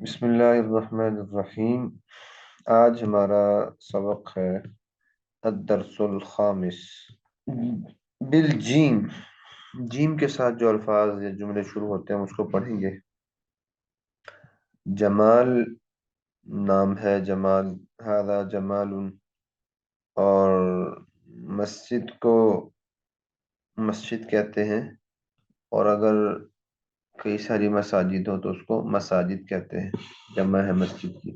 بسم اللہ الرحمن الرحیم۔ آج ہمارا سبق ہے الدرس الخامس بالجیم۔ جیم کے ساتھ جو الفاظ یا جملے شروع ہوتے ہیں ہم اس کو پڑھیں گے۔ جمال نام ہے، جمال، ہذا جمال، اور مسجد کو مسجد کہتے ہیں، اور اگر کئی ساری مساجد ہو تو اس کو مساجد کہتے ہیں، جمع ہے مسجد کی۔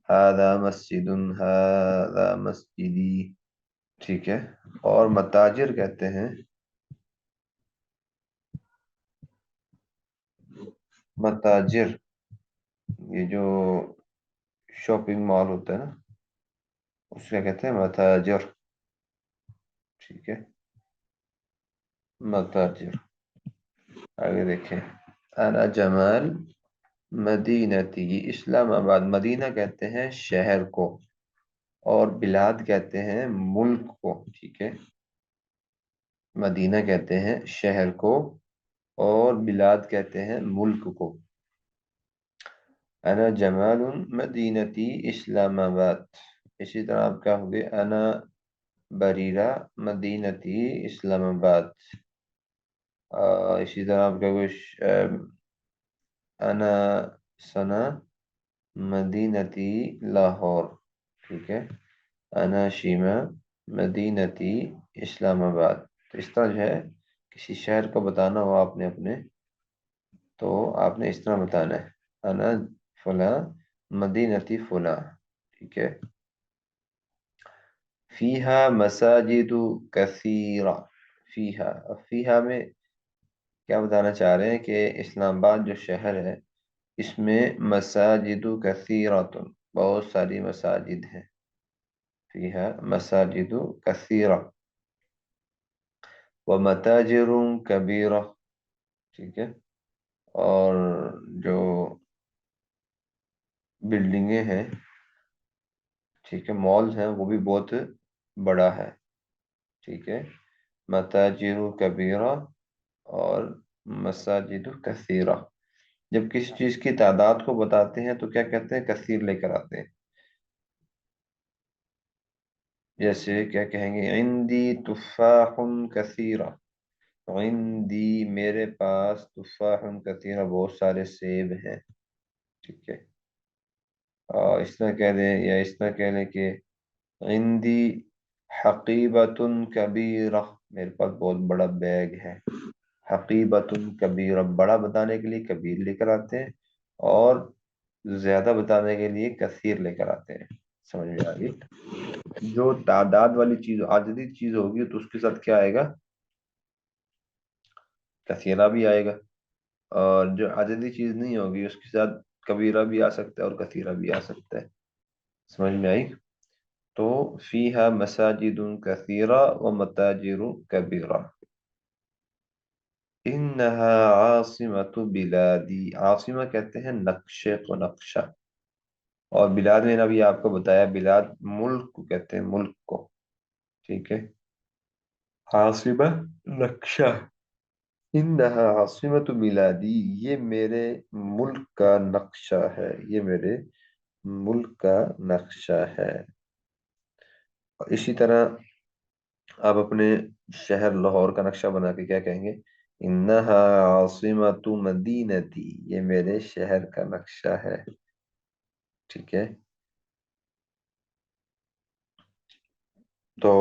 ہذا مسجد، ہذا مسجدی، ٹھیک ہے۔ اور متاجر کہتے ہیں، متاجر، یہ جو شاپنگ مال ہوتا ہے نا، اس کا کہتے ہیں متاجر، ٹھیک ہے، متاجر۔ آگے دیکھیں، انا جمال مدینتی، یہ اسلام آباد، مدینہ کہتے ہیں شہر کو، اور بلاد کہتے ہیں ملک کو، ٹھیک ہے۔ مدینہ کہتے ہیں شہر کو، اور بلاد کہتے ہیں ملک کو۔ انا جمال مدینتی اسلام آباد، اسی طرح آپ کیا ہوگے، انا بریرہ مدینتی اسلام آباد، اسی طرح آپ کیا ہوگے، انا ثنا مدینتی لاہور، ٹھیک ہے۔ انا شیما مدینتی اسلام آباد۔ تو اس طرح جو ہے کسی شہر کو بتانا ہو آپ نے اپنے، تو آپ نے اس طرح بتانا ہے، انا فلاں مدینتی فلاں، ٹھیک ہے۔ فیہا مساجد کثیرہ، فیہا، اب فیہا میں کیا بتانا چاہ رہے ہیں کہ اسلام آباد جو شہر ہے اس میں مساجد کثیرۃ، بہت ساری مساجد ہیں، فیہا مساجد کثیرہ، ومتاجر کبیرہ، ٹھیک ہے۔ اور جو بلڈنگیں ہیں، ٹھیک ہے، مالز ہیں، وہ بھی بہت بڑا ہے، ٹھیک ہے۔ متاجر کبیرہ اور مساجد کثیرہ، جب کسی چیز کی تعداد کو بتاتے ہیں تو کیا کہتے ہیں، کثیر لے کر آتے ہیں۔ جیسے کیا کہیں گے، عندی تفاح کثیرہ، عندی میرے پاس، تفاح کثیرہ بہت سارے سیب ہیں، ٹھیک ہے۔ اور اس طرح کہہ دیں، یا اس طرح کہہ لیں کہ عندی حقیبۃ کبیرہ، میرے پاس بہت بڑا بیگ ہے۔ حقیبۃ کبیرہ، بڑا بتانے کے لیے کبیر لے کر آتے ہیں، اور زیادہ بتانے کے لیے کثیر لے کر آتے ہیں، سمجھ میں آ گئی۔ جو تعداد والی چیز، عددی چیز ہوگی تو اس کے ساتھ کیا آئے گا، کثیرہ بھی آئے گا، اور جو عددی چیز نہیں ہوگی اس کے ساتھ کبیرہ بھی آ سکتا ہے اور کثیرہ بھی آ سکتا ہے، سمجھ میں آئی۔ تو فیہا مساجد کثیرہ و متاجر کبیرہ۔ انہا عاصمت بلادی، عاصمہ کہتے ہیں نقشے کو، نقشہ، اور بلاد میں نے ابھی آپ کو بتایا بلاد ملک کو کہتے ہیں، ملک کو، ٹھیک ہے۔ عاصمہ نقشہ، انہا عاصمت بلادی، یہ میرے ملک کا نقشہ ہے، یہ میرے ملک کا نقشہ ہے۔ اور اسی طرح آپ اپنے شہر لاہور کا نقشہ بنا کے کیا کہیں گے، انہا عاصمت مدینتی، یہ میرے شہر کا نقشہ ہے، ٹھیک ہے۔ تو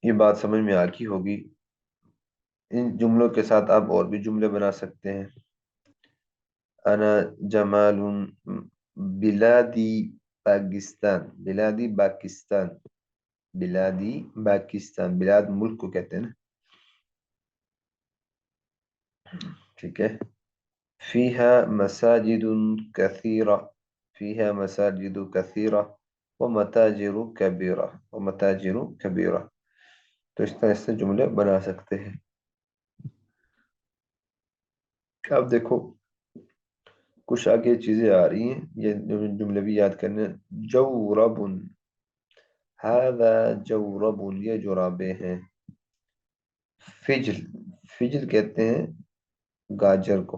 یہ بات سمجھ میں آتی ہوگی۔ ان جملوں کے ساتھ آپ اور بھی جملے بنا سکتے ہیں۔ انا جمال بلادی پاکستان، بلادی پاکستان، بلادی پاکستان، بلاد ملک کو کہتے ہیں نا، ٹھیک ہے۔ فیہا مساجد کثیرہ، فیہا مساجد کثیرہ ومتاجر کبیرہ، ومتاجر کبیرہ۔ تو اس طرح سے جملے بنا سکتے ہیں۔ اب دیکھو کچھ آگے چیزیں آ رہی ہیں، یہ جملے بھی یاد کرنے۔ جورب، ہذا جورب، یہ جرابیں ہیں۔ فجل، فجل کہتے ہیں گاجر کو،